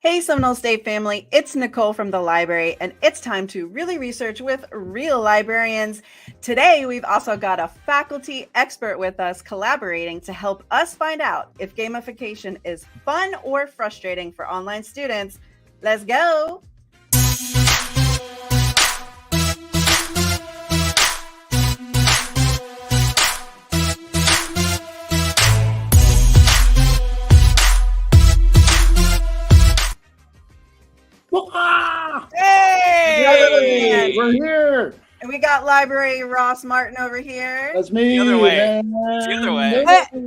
Hey, Seminole State family, it's Nicole from the library, and it's time to really research with real librarians. Today, we've also got a faculty expert with us collaborating to help us find out if gamification is fun or frustrating for online students. Let's go! Hey! Yay! We're here. And we got Library Ross Martin over here. That's me. The other way. Man. The other way.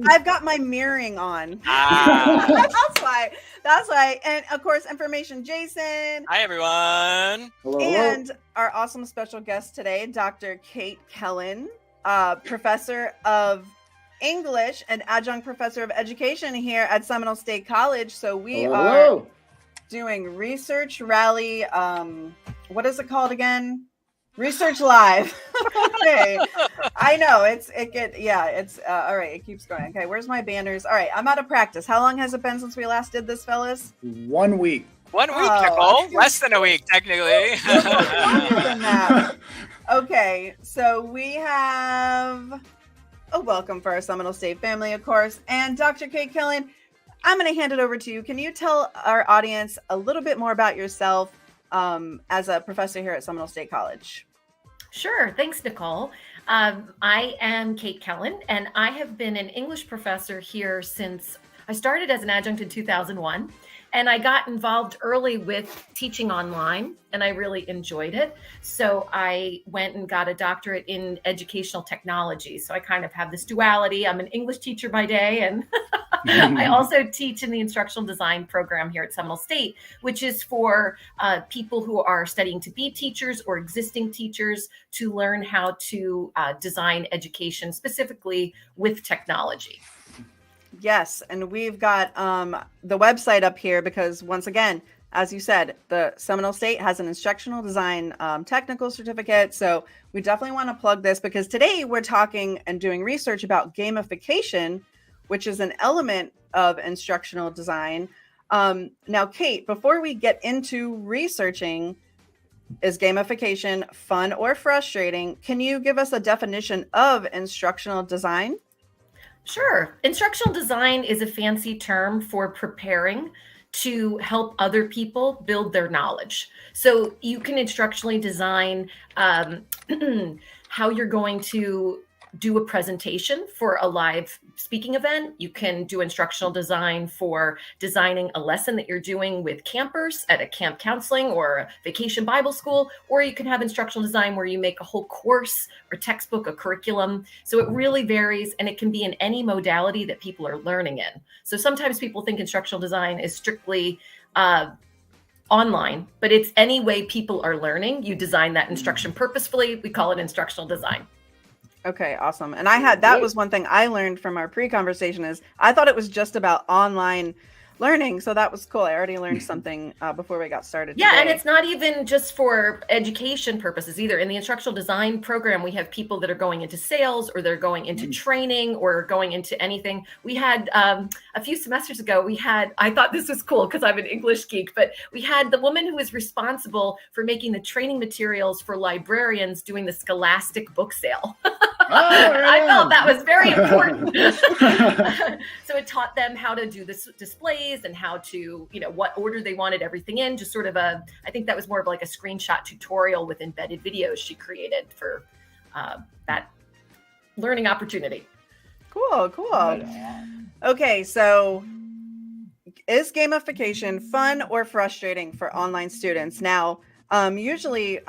I've got my mirroring on. That's why. And of course, Information Jason. Hi, everyone. Hello. And our awesome special guest today, Dr. Kate Kellen, professor of English and adjunct professor of education here at Seminole State College. So we are doing Research Rally. What is it called again? Research Live. Okay. I know it's all right. It keeps going. Okay. Where's my banners? All right. I'm out of practice. How long has it been since we last did this, fellas? 1 week. 1 week, Nicole. Less than a week, technically. Longer than that. Okay. So we have a welcome for our Seminole State family, of course. And Dr. Kate Kellen, I'm going to hand it over to you. Can you tell our audience a little bit more about yourself as a professor here at Seminole State College? Sure. Thanks, Nicole. I am Kate Kellen, and I have been an English professor here since I started as an adjunct in 2001. And I got involved early with teaching online, and I really enjoyed it. So I went and got a doctorate in educational technology. So I kind of have this duality. I'm an English teacher by day, and I also teach in the instructional design program here at Seminole State, which is for people who are studying to be teachers or existing teachers to learn how to design education specifically with technology. Yes, and we've got the website up here because, once again, as you said, the Seminole State has an instructional design technical certificate. So we definitely want to plug this because today we're talking and doing research about gamification, which is an element of instructional design. Now, Kate, before we get into researching, is gamification fun or frustrating? Can you give us a definition of instructional design? Sure. Instructional design is a fancy term for preparing to help other people build their knowledge. So you can instructionally design how you're going to do a presentation for a live speaking event. You can do instructional design for designing a lesson that you're doing with campers at a camp counseling or a vacation Bible school, or you can have instructional design where you make a whole course or textbook, a curriculum. So it really varies, and it can be in any modality that people are learning in. So sometimes people think instructional design is strictly online, but it's any way people are learning. You design that instruction purposefully. We call it instructional design. Okay, awesome. And that was one thing I learned from our pre-conversation is I thought it was just about online learning. So that was cool. I already learned something before we got started. Yeah, today. and it's not even just for education purposes either. In the instructional design program, we have people that are going into sales or they're going into training or going into anything. We had a few semesters ago, I thought this was cool because I'm an English geek, but we had the woman who was responsible for making the training materials for librarians doing the Scholastic book sale. I felt that was very important. So it taught them how to do this displays and how to, what order they wanted everything in, just sort of I think that was more of like a screenshot tutorial with embedded videos she created for that learning opportunity. Cool. Okay, so is gamification fun or frustrating for online students? Now, usually,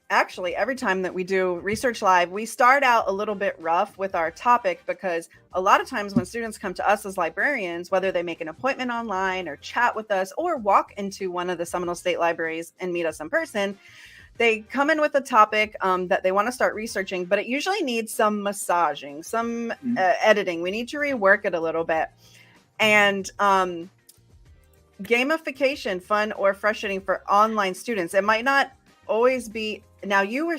actually, every time that we do Research Live, we start out a little bit rough with our topic because a lot of times when students come to us as librarians, whether they make an appointment online or chat with us or walk into one of the Seminole State libraries and meet us in person, they come in with a topic that they want to start researching, but it usually needs some massaging, some editing. We need to rework it a little bit. And gamification, fun or frustrating for online students? It might not always be. Now, you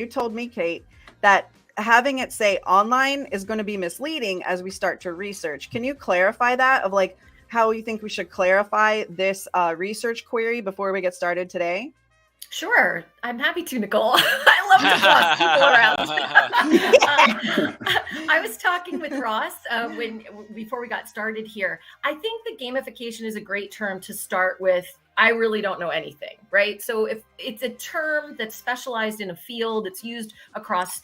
told me, Kate, that having it say online is going to be misleading as we start to research. Can you clarify that of like how you think we should clarify this research query before we get started today? Sure, I'm happy to, Nicole. I love to boss people around. I was talking with Ross before we got started here. I think the gamification is a great term to start with. I really don't know anything, right? So if it's a term that's specialized in a field, it's used across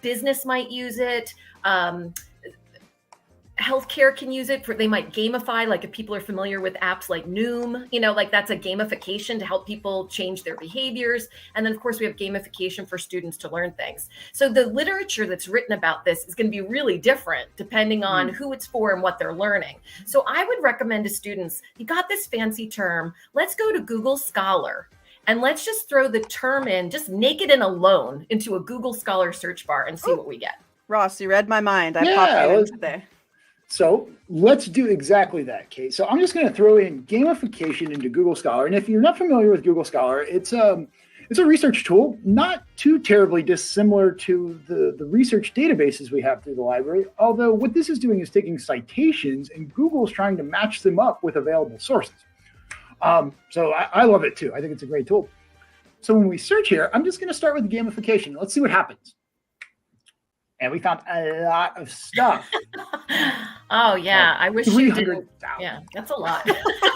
business might use it. Healthcare can use it they might gamify, like if people are familiar with apps like Noom, like that's a gamification to help people change their behaviors. And then of course we have gamification for students to learn things. So the literature that's written about this is going to be really different depending on who it's for and what they're learning. So I would recommend to students, you got this fancy term, let's go to Google Scholar. And let's just throw the term in, just naked and alone, into a Google Scholar search bar and see what we get. Ross, you read my mind. I popped it into there. So let's do exactly that, Kate. So I'm just going to throw in gamification into Google Scholar. And if you're not familiar with Google Scholar, it's a research tool, not too terribly dissimilar to the research databases we have through the library. Although what this is doing is taking citations and Google's trying to match them up with available sources. So I love it too. I think it's a great tool. So when we search here, I'm just going to start with gamification. Let's see what happens. And we found a lot of stuff. Oh, yeah. I wish you didn't. Yeah, that's a lot.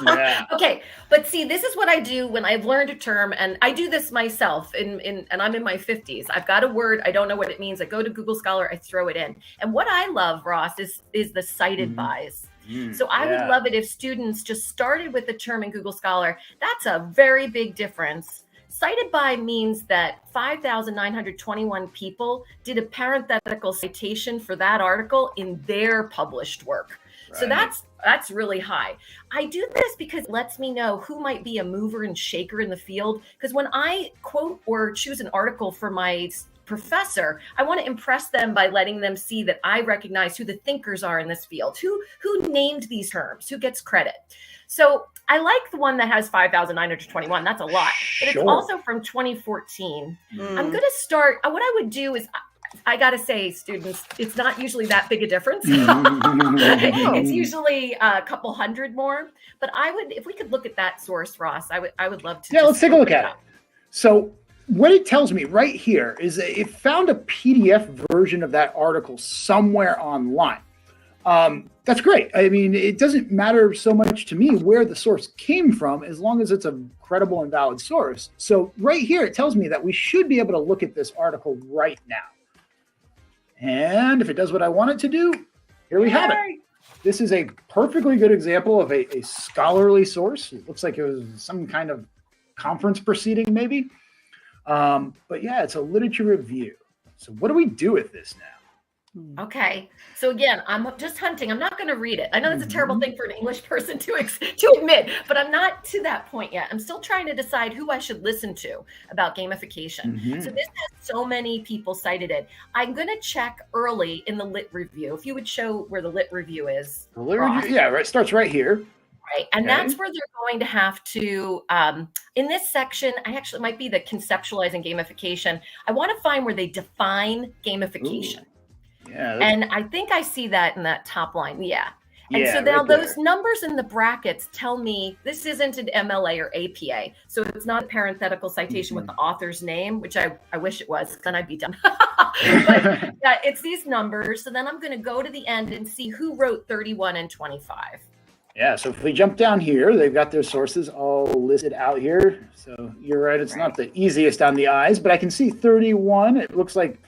Yeah. Okay. But see, this is what I do when I've learned a term, and I do this myself and I'm in my 50s. I've got a word. I don't know what it means. I go to Google Scholar. I throw it in. And what I love, Ross, is the cited bys. So I would love it if students just started with the term in Google Scholar. That's a very big difference. Cited by means that 5,921 people did a parenthetical citation for that article in their published work. Right. So that's really high. I do this because it lets me know who might be a mover and shaker in the field. Because when I quote or choose an article for my professor, I want to impress them by letting them see that I recognize who the thinkers are in this field, who named these terms, who gets credit. So I like the one that has 5,921. That's a lot, but it's also from 2014. I'm going to start. What I would do is, I got to say, students, it's not usually that big a difference. It's usually a couple hundred more. But I would, if we could look at that source, Ross, I would love to. Yeah, let's take a look at it. So what it tells me right here is that it found a PDF version of that article somewhere online. That's great. I mean, it doesn't matter so much to me where the source came from, as long as it's a credible and valid source. So right here, it tells me that we should be able to look at this article right now. And if it does what I want it to do, here we have it. This is a perfectly good example of a scholarly source. It looks like it was some kind of conference proceeding, maybe. But yeah, it's a literature review. So what do we do with this now? Okay. So again, I'm just hunting. I'm not going to read it. I know that's a terrible thing for an English person to admit, but I'm not to that point yet. I'm still trying to decide who I should listen to about gamification. So this has so many people cited it. I'm going to check early in the lit review. If you would show where the lit review is. The lit review, yeah, right. Starts right here. Right. And that's where they're going to have to, in this section, I actually might be the conceptualizing gamification. I want to find where they define gamification. Ooh. Yeah, and I think I see that in that top line. Yeah. And so now right those numbers in the brackets tell me this isn't an MLA or APA. So it's not a parenthetical citation with the author's name, which I wish it was, then I'd be done. But yeah, it's these numbers. So then I'm going to go to the end and see who wrote 31 and 25. Yeah, so if we jump down here, they've got their sources all listed out here. So you're right, it's not the easiest on the eyes, but I can see 31. It looks like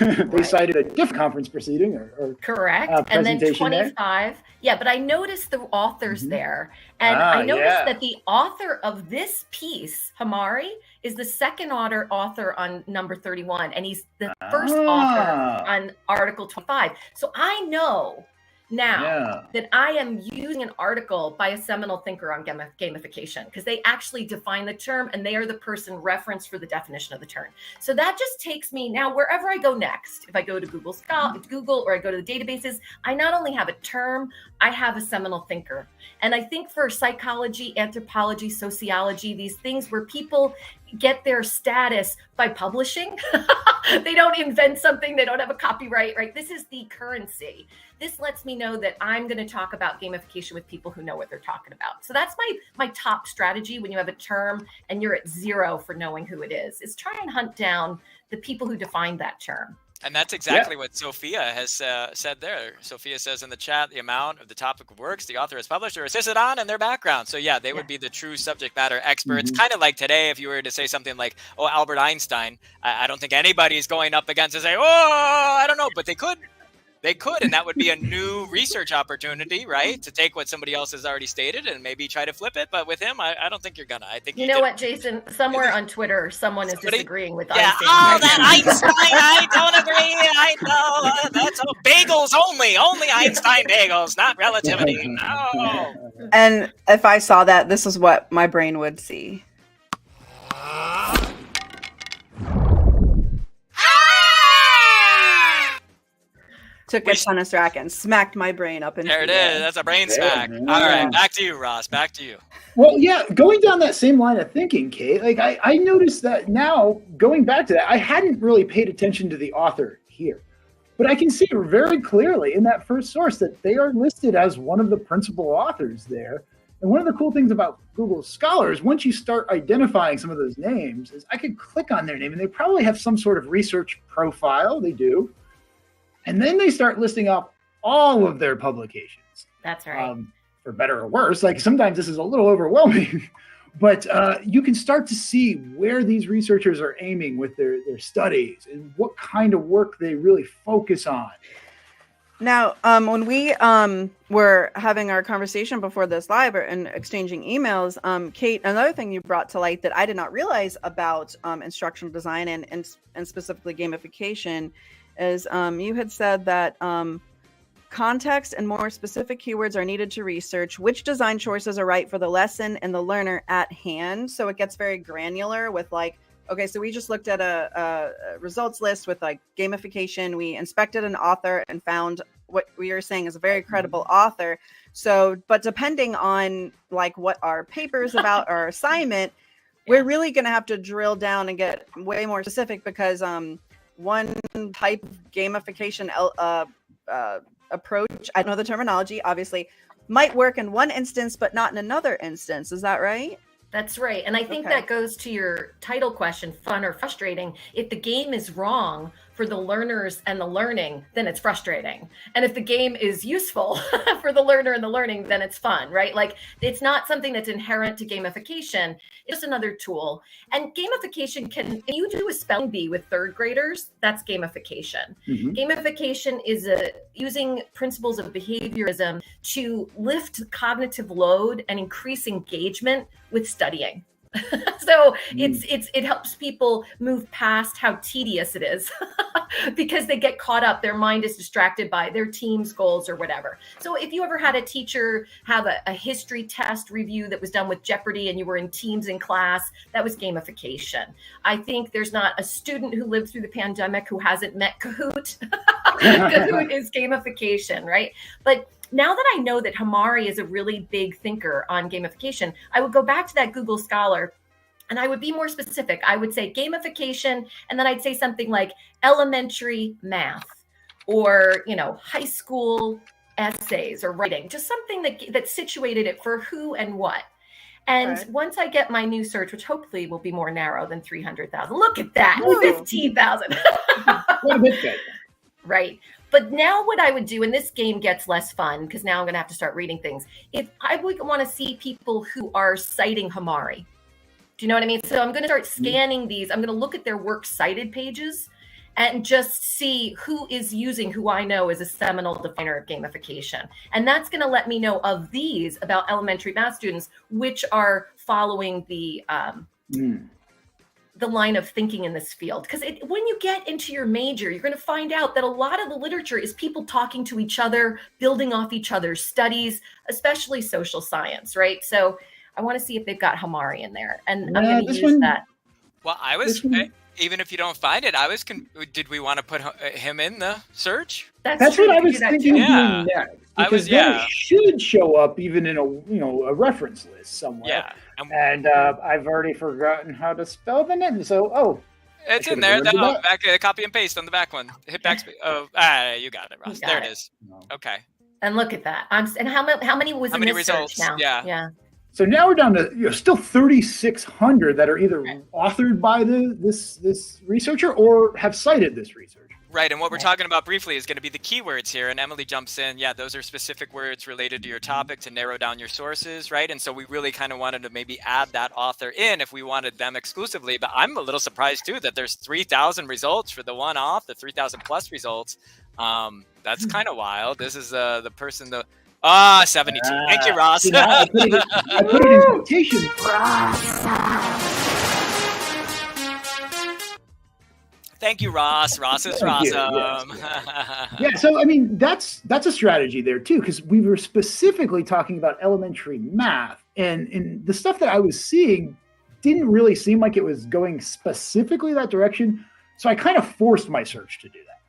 they cited a different conference proceeding or correct. And then 25. There. Yeah, but I noticed the authors there. And I noticed that the author of this piece, Hamari, is the second author on number 31. And he's the first author on article 25. So I know now that I am using an article by a seminal thinker on gamification, because they actually define the term and they are the person referenced for the definition of the term. So that just takes me now wherever I go next. If I go to Google or I go to the databases, I not only have a term, I have a seminal thinker. And I think for psychology, anthropology, sociology, these things where people get their status by publishing. They don't invent something. They don't have a copyright, right? This is the currency. This lets me know that I'm going to talk about gamification with people who know what they're talking about. So that's my top strategy when you have a term and you're at 0 for knowing who it is try and hunt down the people who defined that term. And that's exactly what Sophia has said there. Sophia says in the chat, the amount of the topic of works the author has published or assisted on and their background. So yeah, they would be the true subject matter experts. Kind of like today, if you were to say something like, oh, Albert Einstein, I don't think anybody's going up against and say, oh, I don't know, but they could. They could, and that would be a new research opportunity, right? To take what somebody else has already stated and maybe try to flip it. But with him, I don't think you're gonna. I think you know what, Jason? Somewhere on Twitter, someone is disagreeing with Einstein. Oh, that Einstein! I don't agree. I know that's bagels only Einstein bagels, not relativity. No. And if I saw that, this is what my brain would see. Took a tennis racket and smacked my brain up in there. It is. That's a brain smack. Yeah. All right, back to you, Ross. Back to you. Well, yeah, going down that same line of thinking, Kate, like I noticed that now, going back to that, I hadn't really paid attention to the author here. But I can see very clearly in that first source that they are listed as one of the principal authors there. And one of the cool things about Google Scholar is once you start identifying some of those names, is I could click on their name and they probably have some sort of research profile. They do. And then they start listing off all of their publications. That's right. For better or worse. Like sometimes this is a little overwhelming, but you can start to see where these researchers are aiming with their studies and what kind of work they really focus on. Now, when we were having our conversation before this live and exchanging emails, Kate, another thing you brought to light that I did not realize about instructional design and specifically gamification is you had said that context and more specific keywords are needed to research which design choices are right for the lesson and the learner at hand. So it gets very granular with like, okay, so we just looked at a results list with like gamification. We inspected an author and found what we are saying is a very credible author. So, but depending on like what our paper is about, our assignment, we're really going to have to drill down and get way more specific because one type of gamification approach, I don't know the terminology, obviously, might work in one instance, but not in another instance. Is that right? That's right. And I think that goes to your title question, fun or frustrating. If the game is wrong for the learners and the learning, then it's frustrating. And if the game is useful for the learner and the learning, then it's fun, right? Like it's not something that's inherent to gamification. It's just another tool. And gamification can, if you do a spelling bee with third graders, that's gamification. Gamification is using principles of behaviorism to lift cognitive load and increase engagement with studying. So it helps people move past how tedious it is because they get caught up. Their mind is distracted by their team's goals or whatever. So if you ever had a teacher have a history test review that was done with Jeopardy and you were in teams in class, that was gamification. I think there's not a student who lived through the pandemic who hasn't met Kahoot. Kahoot is gamification, right? But now that I know that Hamari is a really big thinker on gamification, I would go back to that Google Scholar and I would be more specific. I would say gamification, and then I'd say something like elementary math or, high school essays or writing, just something that situated it for who and what. And once I get my new search, which hopefully will be more narrow than 300,000, look at that, 15,000. Right. But now what I would do, and this game gets less fun because now I'm going to have to start reading things. If I would want to see people who are citing Hamari, do you know what I mean? So I'm going to start scanning these. I'm going to look at their works cited pages and just see who is using who I know is a seminal definer of gamification. And that's going to let me know of these about elementary math students, which are following the line of thinking in this field. Because when you get into your major, you're going to find out that a lot of the literature is people talking to each other, building off each other's studies, especially social science, right? So I want to see if they've got Hamari in there. And I'm going to use that. Well, even if you don't find it, did we want to put him in the search? That's what I was thinking of doing next. Because it should show up even in a reference list somewhere. Yeah. And I've already forgotten how to spell the name. So, it's in there. Back, copy and paste on the back one. Hit backspace. Oh, you got it, Ross. There it is. Okay. And look at that. And how many was in this results? Search now? Yeah. So now we're down to still 3,600 that are either authored by this researcher or have cited this research. Right, and what we're talking about briefly is going to be the keywords here, and Emily jumps in. Yeah, those are specific words related to your topic to narrow down your sources, right? And so we really kind of wanted to maybe add that author in if we wanted them exclusively. But I'm a little surprised too that there's 3,000 results for the one off, the 3,000 plus results. That's kind of wild. This is the person 72. Thank you, Ross. I put it in quotation. Thank you, Ross. Ross is awesome. Yeah, so I mean that's a strategy there too, because we were specifically talking about elementary math, and the stuff that I was seeing didn't really seem like it was going specifically that direction. So I kind of forced my search to do that.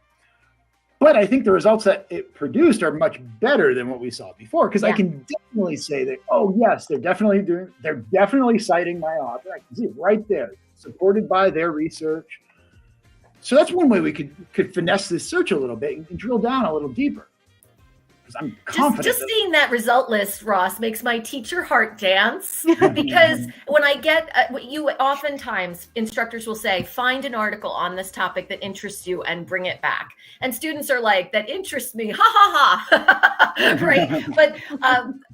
But I think the results that it produced are much better than what we saw before, because I can definitely say that, oh yes, they're definitely citing my author. I can see it right there, supported by their research. So that's one way we could finesse this search a little bit and drill down a little deeper. Because I'm confident. Just seeing that result list, Ross, makes my teacher heart dance. Because when I get, oftentimes instructors will say, find an article on this topic that interests you and bring it back. And students are like, that interests me, ha ha ha, right? But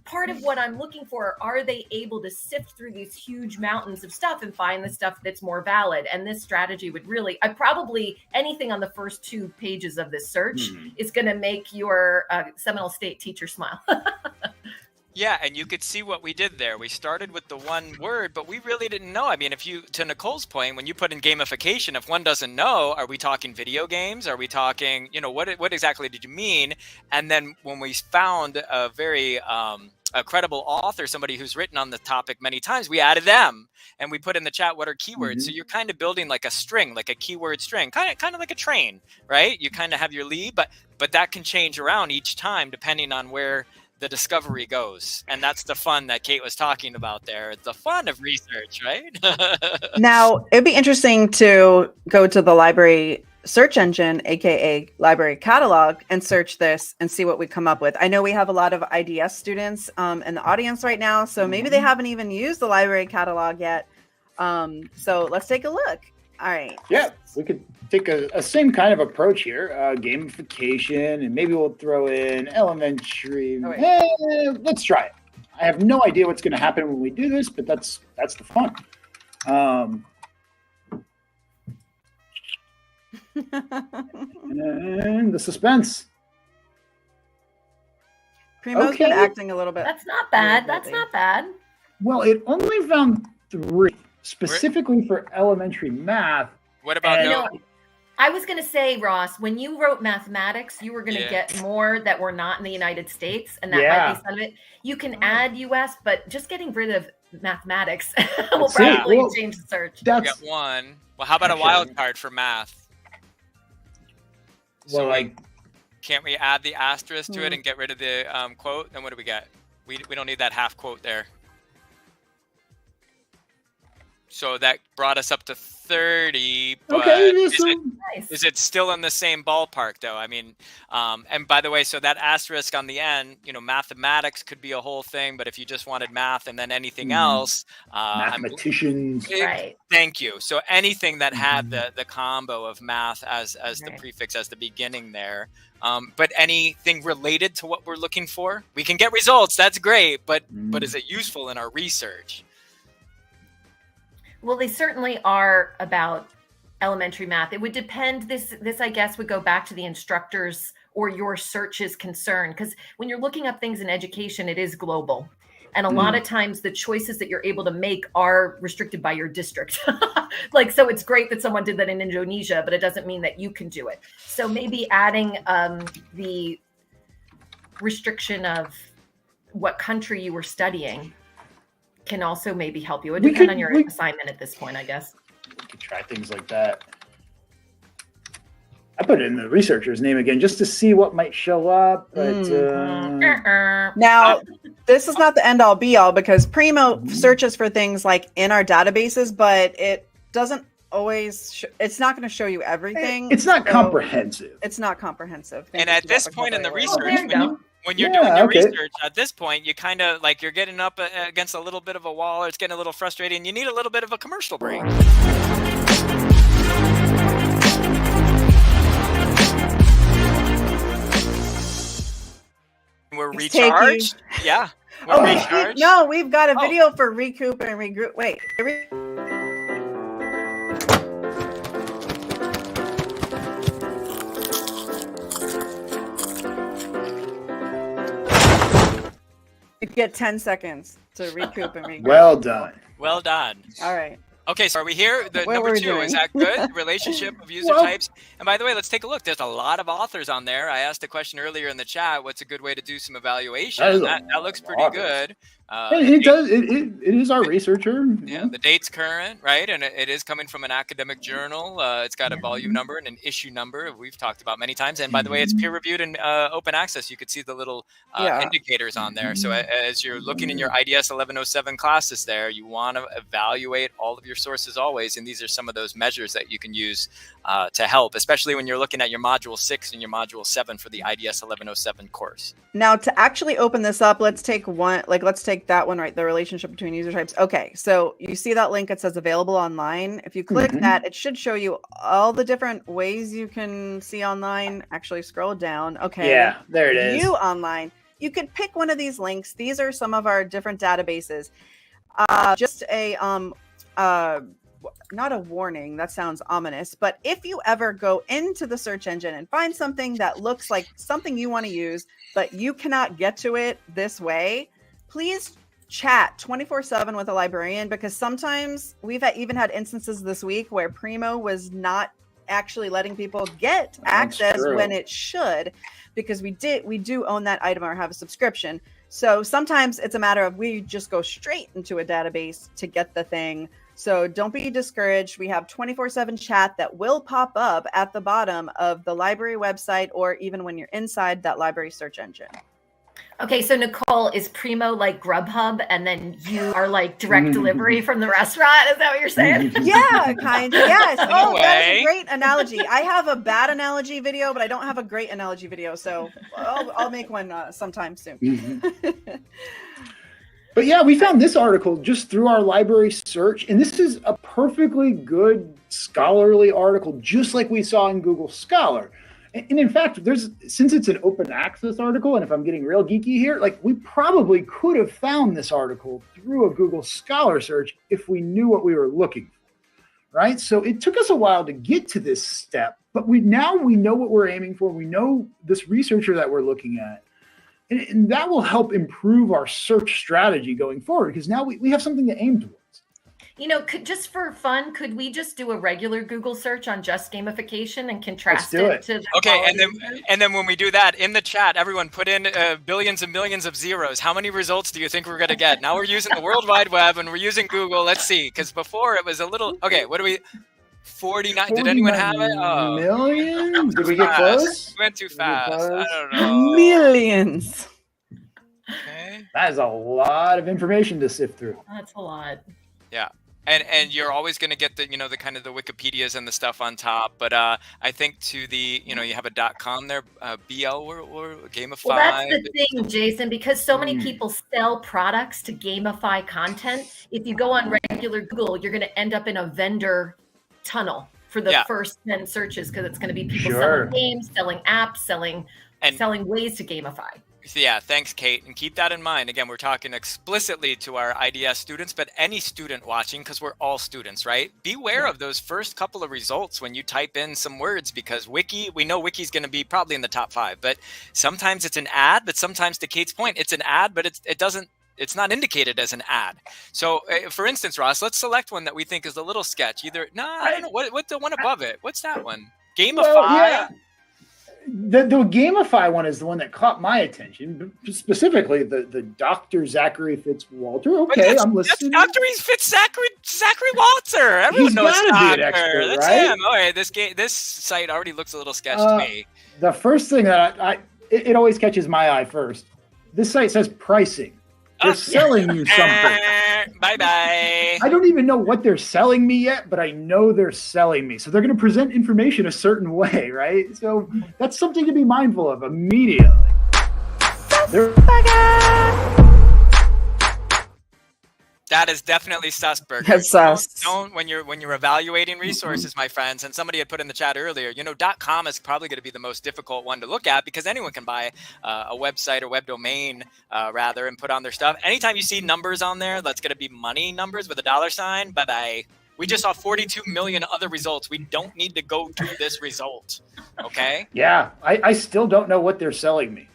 part of what I'm looking for, are they able to sift through these huge mountains of stuff and find the stuff that's more valid? And this strategy would really, anything on the first 2 pages of this search is going to make your Seminole State teacher smile. Yeah, and you could see what we did there. We started with the one word, but we really didn't know. I mean, to Nicole's point, when you put in gamification, if one doesn't know, are we talking video games? Are we talking, what exactly did you mean? And then when we found a very a credible author, somebody who's written on the topic many times, we added them and we put in the chat, what are keywords? So you're kind of building like a string, like a keyword string, kind of like a train, right? You kind of have your lead, but that can change around each time depending on where the discovery goes. And that's the fun that Kate was talking about there. It's the fun of research, right? Now, it'd be interesting to go to the library search engine, aka library catalog, and search this and see what we come up with. I know we have a lot of IDS students in the audience right now, so maybe they haven't even used the library catalog yet. So let's take a look. All right. Yeah, we could take a same kind of approach here, gamification, and maybe we'll throw in elementary. Let's try it. I have no idea what's going to happen when we do this, but that's the fun. And the suspense. Primo's been acting a little bit. That's not bad. That's not bad. Well, it only found 3 specifically for elementary math. What about I was going to say, Ross, when you wrote mathematics, you were going to get more that were not in the United States, and that might be some of it. You can add U.S., but just getting rid of mathematics will probably change the search. We got one. Well, how about a wild card for math? So can't we add the asterisk to it and get rid of the quote? Then what do we got? We don't need that half quote there. So that brought us up to 30. But is it still in the same ballpark, though? I mean, and by the way, so that asterisk on the end, mathematics could be a whole thing, but if you just wanted math and then anything else, mathematicians, right? Thank you. So anything that had the combo of math as the prefix, as the beginning there, but anything related to what we're looking for, we can get results. That's great, but is it useful in our research? Well, they certainly are about elementary math. It would depend. This I guess would go back to the instructors or your search's concern, because when you're looking up things in education, it is global. And a lot of times the choices that you're able to make are restricted by your district. So it's great that someone did that in Indonesia, but it doesn't mean that you can do it. So maybe adding the restriction of what country you were studying can also maybe help you. It would depend on your assignment at this point, I guess. We could try things like that. I put it in the researcher's name again just to see what might show up. But now, this is not the end all be all, because Primo searches for things like in our databases, but it doesn't always, it's not going to show you everything. It's not comprehensive. It's not comprehensive. And at this point in the research, there you go. when you're doing your research, at this point, you kind of like you're getting up against a little bit of a wall, or it's getting a little frustrating. You need a little bit of a commercial break. We're recharged. Yeah. We're recharged. No, we've got a video for recoup and regroup. Wait. You get 10 seconds to recoup and regroup. Well done. Well done. All right. Okay, so are we here? The What number we're 2, doing. is that good? Relationship of user types. And by the way, let's take a look. There's a lot of authors on there. I asked a question earlier in the chat. What's a good way to do some evaluation? That looks pretty good. It is our researcher. Yeah, the date's current, right? And it is coming from an academic journal. It's got a volume number and an issue number we've talked about many times. And by the way, it's peer-reviewed and open access. You could see the little indicators on there. So as you're looking in your IDS 1107 classes there, you want to evaluate all of your sources always. And these are some of those measures that you can use to help, especially when you're looking at your Module 6 and your Module 7 for the IDS 1107 course. Now, to actually open this up, let's take that one, right? The relationship between user types. Okay, so you see that link, it says available online. If you click that, it should show you all the different ways you can see online. Actually, scroll down. Okay. Yeah, there it is. View online. You could pick one of these links. These are some of our different databases. Just a not a warning, that sounds ominous, but if you ever go into the search engine and find something that looks like something you want to use, but you cannot get to it this way, please chat 24/7 with a librarian, because sometimes we've even had instances this week where Primo was not actually letting people get access when it should, because we do own that item or have a subscription. So sometimes it's a matter of we just go straight into a database to get the thing. So don't be discouraged. We have 24/7 chat that will pop up at the bottom of the library website, or even when you're inside that library search engine. Okay, so Nicole, is Primo like Grubhub, and then you are like direct delivery from the restaurant? Is that what you're saying? Yeah, kind of. Yes. Oh, that's way. a great analogy. I have a bad analogy video, but I don't have a great analogy video. So I'll make one sometime soon. But yeah, we found this article just through our library search, and this is a perfectly good scholarly article, just like we saw in Google Scholar. And in fact, since it's an open access article, and if I'm getting real geeky here, like we probably could have found this article through a Google Scholar search if we knew what we were looking for, right? So it took us a while to get to this step, but we know what we're aiming for. We know this researcher that we're looking at. And that will help improve our search strategy going forward, because now we have something to aim towards. You know, just for fun, could we just do a regular Google search on just gamification and contrast it to the Okay, and then when we do that, in the chat, everyone put in billions and millions of zeros. How many results do you think we're going to get? Now we're using the World Wide Web and we're using Google. Let's see, because before it was a little... Okay, what do we... 49. Did anyone have it? Oh. Million? Did we get close? We went too fast. I don't know. Millions. Okay. That is a lot of information to sift through. That's a lot. Yeah. And you're always going to get the, the kind of the Wikipedias and the stuff on top. But I think to the, you have a .com there, BL or Gamify. Well, that's the thing, Jason, because so many people sell products to gamify content. If you go on regular Google, you're going to end up in a vendor tunnel for the first 10 searches, because it's going to be people selling games, selling apps, selling ways to gamify. Yeah, thanks, Kate. And keep that in mind. Again, we're talking explicitly to our IDS students, but any student watching, because we're all students, right? Beware of those first couple of results when you type in some words, because we know Wiki's going to be probably in the top 5, but sometimes it's an ad, but sometimes, to Kate's point, it's an ad, but it's not indicated as an ad. So for instance, Ross, let's select one that we think is a little sketch. I don't know. What's the one above it? What's that one? Gamify? Well, yeah. The Gamify one is the one that caught my attention, specifically the Dr. Zachary Fitzwalter. Okay, I'm listening. That's Dr. Zachary Walter. Everyone knows gotta Dr. be an expert, That's right? him. All right, this site already looks a little sketch to me. The first thing that it always catches my eye first. This site says pricing. They're selling you something. Bye-bye. I don't even know what they're selling me yet, but I know they're selling me. So they're going to present information a certain way, right? So that's something to be mindful of immediately. That is definitely sus-burger. That's sus. Don't when you're evaluating resources, my friends, and somebody had put in the chat earlier, .com is probably going to be the most difficult one to look at because anyone can buy a website or web domain rather and put on their stuff. Anytime you see numbers on there, that's going to be money numbers with a $sign. Bye-bye. We just saw 42 million other results. We don't need to go to this result. Okay? Yeah, I still don't know what they're selling me.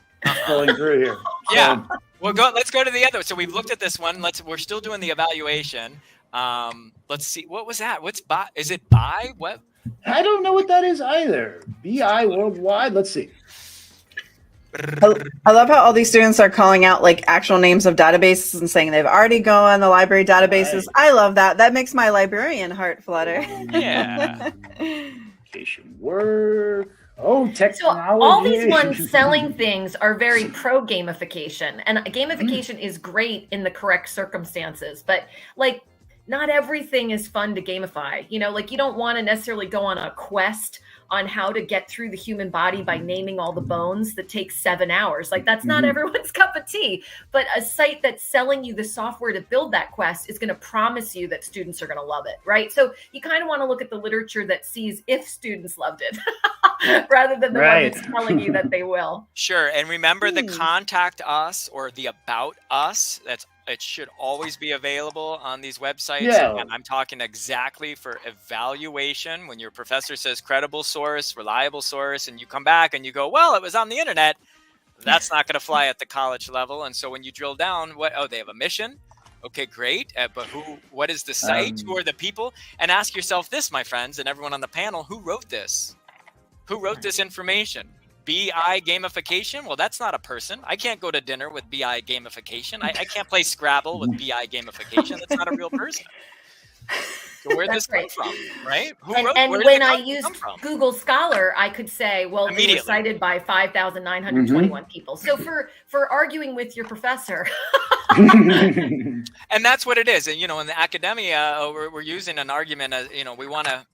Going through here. Yeah. Let's go to the other. So we've looked at this one. We're still doing the evaluation. Let's see. What was that? What's buy? Is it buy? What? I don't know what that is either. BI worldwide. Let's see. I love how all these students are calling out like actual names of databases and saying they've already gone on the library databases. Right. I love that. That makes my librarian heart flutter. Yeah. Application work. Oh, technology. So all these ones selling things are very pro gamification, and gamification is great in the correct circumstances, but like not everything is fun to gamify. Like you don't want to necessarily go on a quest on how to get through the human body by naming all the bones that takes 7 hours. Like that's not everyone's cup of tea, but a site that's selling you the software to build that quest is going to promise you that students are going to love it, right? So you kind of want to look at the literature that sees if students loved it rather than the one that's telling you that they will. Sure. And remember the contact us or the about us, it should always be available on these websites. Yeah. And I'm talking exactly for evaluation. When your professor says credible source, reliable source, and you come back and you go, well, it was on the internet. That's not going to fly at the college level. And so when you drill down, they have a mission. Okay, great. But what is the site? Who are the people? And ask yourself this, my friends, and everyone on the panel, who wrote this? Who wrote this information? BI gamification? Well, that's not a person. I can't go to dinner with BI gamification. I can't play Scrabble with BI gamification. That's not a real person. So where'd this come from, right? And when I used Google Scholar, I could say, well, they were cited by 5,921 people. So for arguing with your professor. And that's what it is. And, in the academia, we're using an argument as, we want to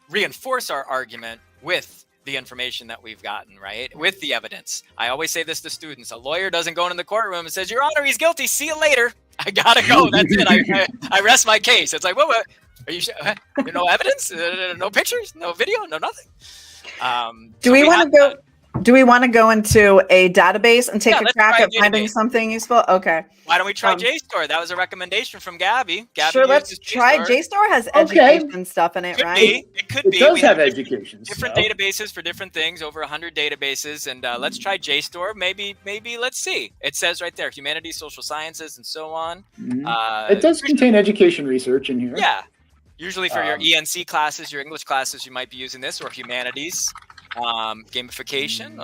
reinforce our argument with the information that we've gotten, right? With the evidence. I always say this to students. A lawyer doesn't go into the courtroom and says, Your Honor, he's guilty. See you later. I gotta go. That's it. I rest my case. It's like, what? Are you sure? No evidence? No pictures? No video? No nothing? Do we want to go into a database and take a crack at finding something useful? Okay. Why don't we try JSTOR? That was a recommendation from Gabby. Sure, let's try. JSTOR has education stuff in it, right? It could be. It does have education different databases for different things, over 100 databases. And let's try JSTOR. Maybe let's see. It says right there, humanities, social sciences, and so on. It does contain education research in here. Yeah. Usually for your ENC classes, your English classes, you might be using this, or humanities. Gamification.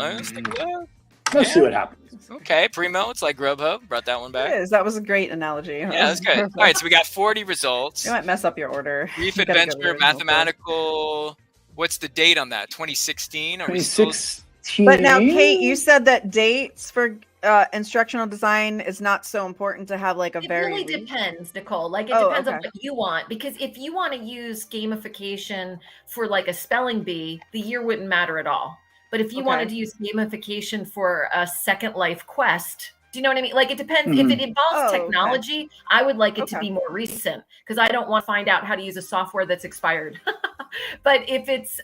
Let's see what happens. Okay, Primo, it's like Grubhub. Brought that one back. It is. That was a great analogy. Yeah, that's good. All right, so we got 40 results. You might mess up your order. Brief adventure, mathematical. What's the date on that? 2016? 2016. But now, Kate, you said that dates for instructional design is not so important to have like a it very. It really depends, Nicole. Like it depends on what you want. Because if you want to use gamification for like a spelling bee, the year wouldn't matter at all. But if you wanted to use gamification for a Second Life quest, do you know what I mean? Like it depends. If it involves technology, I would like it to be more recent because I don't want to find out how to use a software that's expired. But if it's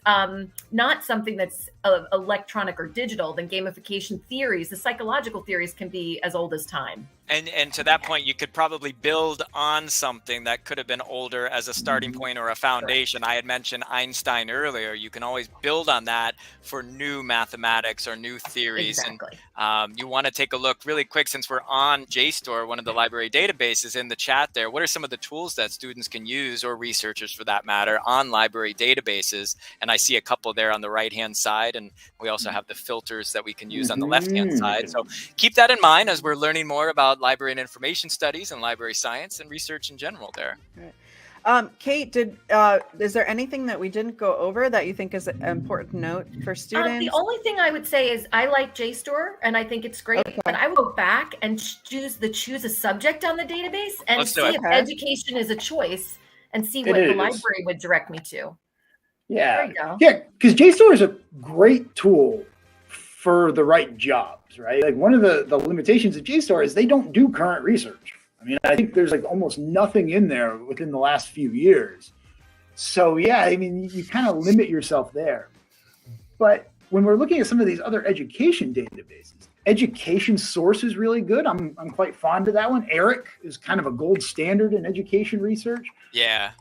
not something that's electronic or digital, then gamification theories, the psychological theories, can be as old as time. And to that point, you could probably build on something that could have been older as a starting point or a foundation. I had mentioned Einstein earlier. You can always build on that for new mathematics or new theories. Exactly. And you want to take a look really quick, since we're on JSTOR, one of the library databases, in the chat there. What are some of the tools that students can use, or researchers for that matter, on library databases? And I see a couple there on the right-hand side. And we also have the filters that we can use on the left-hand side. So keep that in mind as we're learning more about library and information studies and library science and research in general there. Kate, is there anything that we didn't go over that you think is an important note for students? The only thing I would say is I like JSTOR and I think it's great, but I would go back and choose a subject on the database and see if education is a choice and see what the library would direct me to. Yeah. There you go. Yeah, because JSTOR is a great tool for the right jobs, right? Like one of the limitations of JSTOR is they don't do current research. I mean, I think there's like almost nothing in there within the last few years. So yeah, I mean, you kind of limit yourself there. But when we're looking at some of these other education databases, Education Source is really good. I'm quite fond of that one. ERIC is kind of a gold standard in education research. Yeah.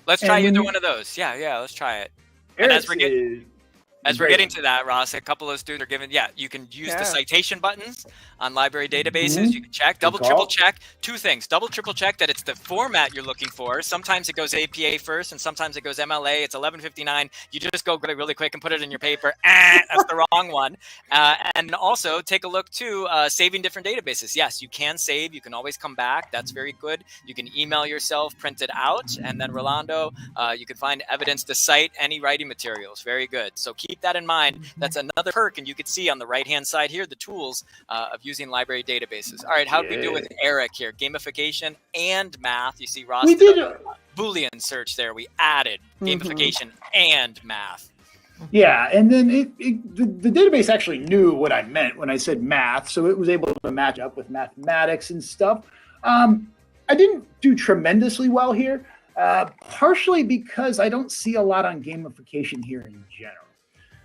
Let's try either one of those. Yeah, let's try it. And as we're getting to that, Ross, a couple of students are given, you can use the citation buttons on library databases. You can check, triple check, two things. Double, triple check that it's the format you're looking for. Sometimes it goes APA first, and sometimes it goes MLA. It's 1159. You just go really quick and put it in your paper. That's the wrong one. And also take a look too, saving different databases. Yes, you can save. You can always come back. That's very good. You can email yourself, print it out, and then Rolando, you can find evidence to cite any writing materials. Very good. So keep that in mind. That's another perk, and you can see on the right-hand side here the tools of using library databases. All right, how did we do with ERIC here? Gamification and math. You see Ross did a Boolean search there. We added gamification and math. Yeah, and then the database actually knew what I meant when I said math, so it was able to match up with mathematics and stuff. I didn't do tremendously well here, partially because I don't see a lot on gamification here in general.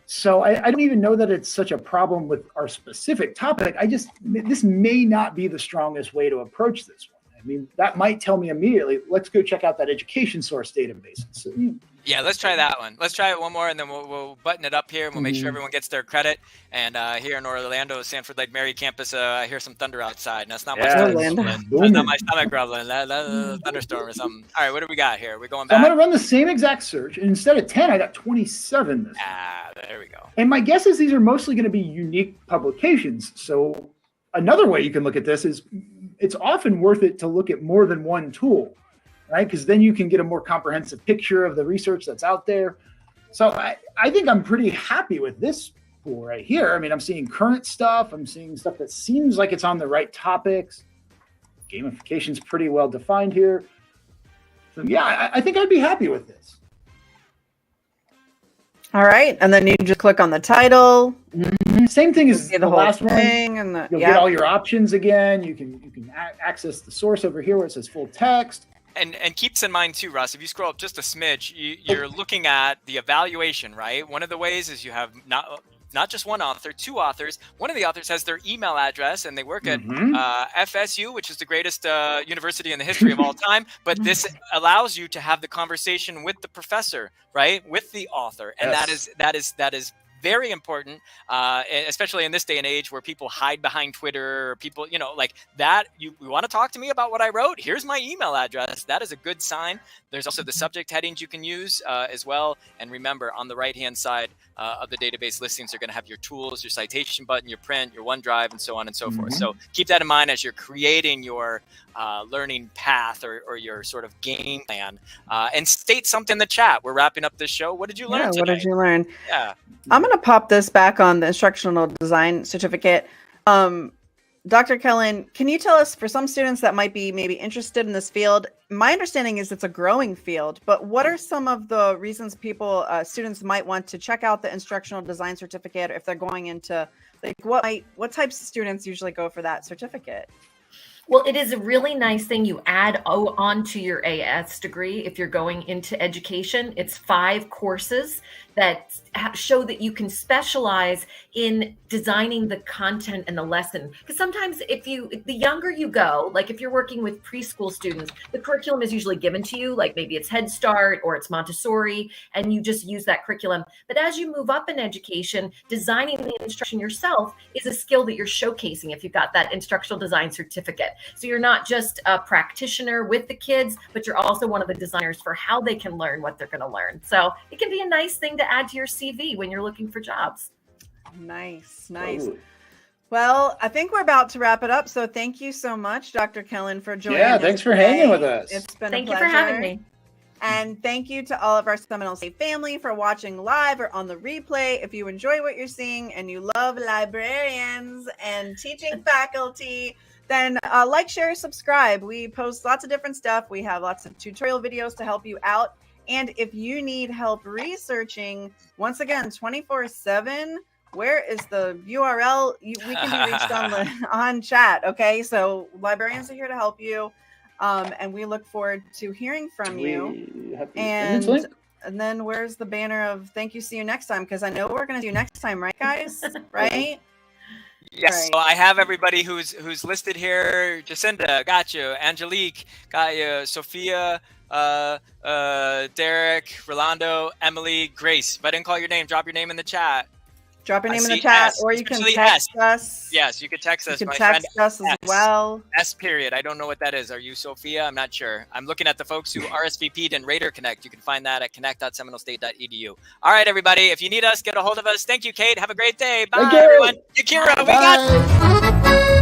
So I don't even know that it's such a problem with our specific topic. This may not be the strongest way to approach this one. I mean, that might tell me immediately, let's go check out that Education Source database. So, yeah, let's try that one. Let's try it one more, and then we'll button it up here, and we'll make sure everyone gets their credit. And here in Orlando, Sanford Lake Mary campus, I hear some thunder outside. And that's not my stomach. That's not my stomach rumbling. That's a thunderstorm or something. All right, what do we got here? We're going back. I'm going to run the same exact search, and instead of 10, I got 27 this time. There we go. And my guess is these are mostly going to be unique publications. So another way you can look at this is it's often worth it to look at more than one tool, right? Because then you can get a more comprehensive picture of the research that's out there. So I think I'm pretty happy with this pool right here. I mean, I'm seeing current stuff. I'm seeing stuff that seems like it's on the right topics. Gamification's pretty well defined here. So yeah, I think I'd be happy with this. All right, and then you just click on the title. Same thing as the last thing, one. And You'll get all your options again. You can access the source over here where it says full text. And keeps in mind too, Ross, if you scroll up just a smidge, you're looking at the evaluation, right? One of the ways is you have not just one author, two authors. One of the authors has their email address, and they work at FSU, which is the greatest university in the history of all time. But this allows you to have the conversation with the professor, right, with the author, and that is very important, especially in this day and age where people hide behind Twitter or people, like that. You want to talk to me about what I wrote? Here's my email address. That is a good sign. There's also the subject headings you can use as well. And remember, on the right-hand side of the database listings are going to have your tools, your citation button, your print, your OneDrive, and so on and so forth. So keep that in mind as you're creating your learning path or your sort of game plan. And state something in the chat. We're wrapping up this show. What did you learn today? What did you learn? Yeah. I'm going to pop this back on the instructional design certificate. Dr. Kellen, can you tell us, for some students that might be maybe interested in this field, my understanding is it's a growing field, but what are some of the reasons students might want to check out the instructional design certificate if they're going into, like, what types of students usually go for that certificate? Well, it is a really nice thing you add onto your AS degree if you're going into education. It's 5 courses that show that you can specialize in designing the content and the lesson. Because sometimes the younger you go, like if you're working with preschool students, the curriculum is usually given to you, like maybe it's Head Start or it's Montessori, and you just use that curriculum. But as you move up in education, designing the instruction yourself is a skill that you're showcasing if you've got that instructional design certificate. So you're not just a practitioner with the kids, but you're also one of the designers for how they can learn what they're going to learn. So it can be a nice thing to add to your CV when you're looking for jobs. Nice. Ooh. Well, I think we're about to wrap it up. So thank you so much, Dr. Kellen, for joining us. Yeah, thanks for hanging with us. It's been Thank a pleasure. you for having me. And thank you to all of our Seminole State family for watching live or on the replay. If you enjoy what you're seeing and you love librarians and teaching faculty, then like, share, subscribe. We post lots of different stuff. We have lots of tutorial videos to help you out. And if you need help researching, once again, 24/7, where is the URL? We can be reached on chat. Okay, so librarians are here to help you. And we look forward to hearing from you. And then where's the banner of thank you, see you next time? Because I know we're going to do next time, right, guys? Right? Yes. Right. So I have everybody who's listed here. Jacinda, got you. Angelique, got you. Sophia, Derek, Rolando, Emily, Grace. If I didn't call your name, drop your name in the chat. Drop your name in the chat, or you can text us. Yes, you can text us. You can text us as well. S period. I don't know what that is. Are you Sophia? I'm not sure. I'm looking at the folks who RSVP'd in Raider Connect. You can find that at connect.seminolestate.edu. All right, everybody. If you need us, get a hold of us. Thank you, Kate. Have a great day. Bye, everyone. Yakira, we got you.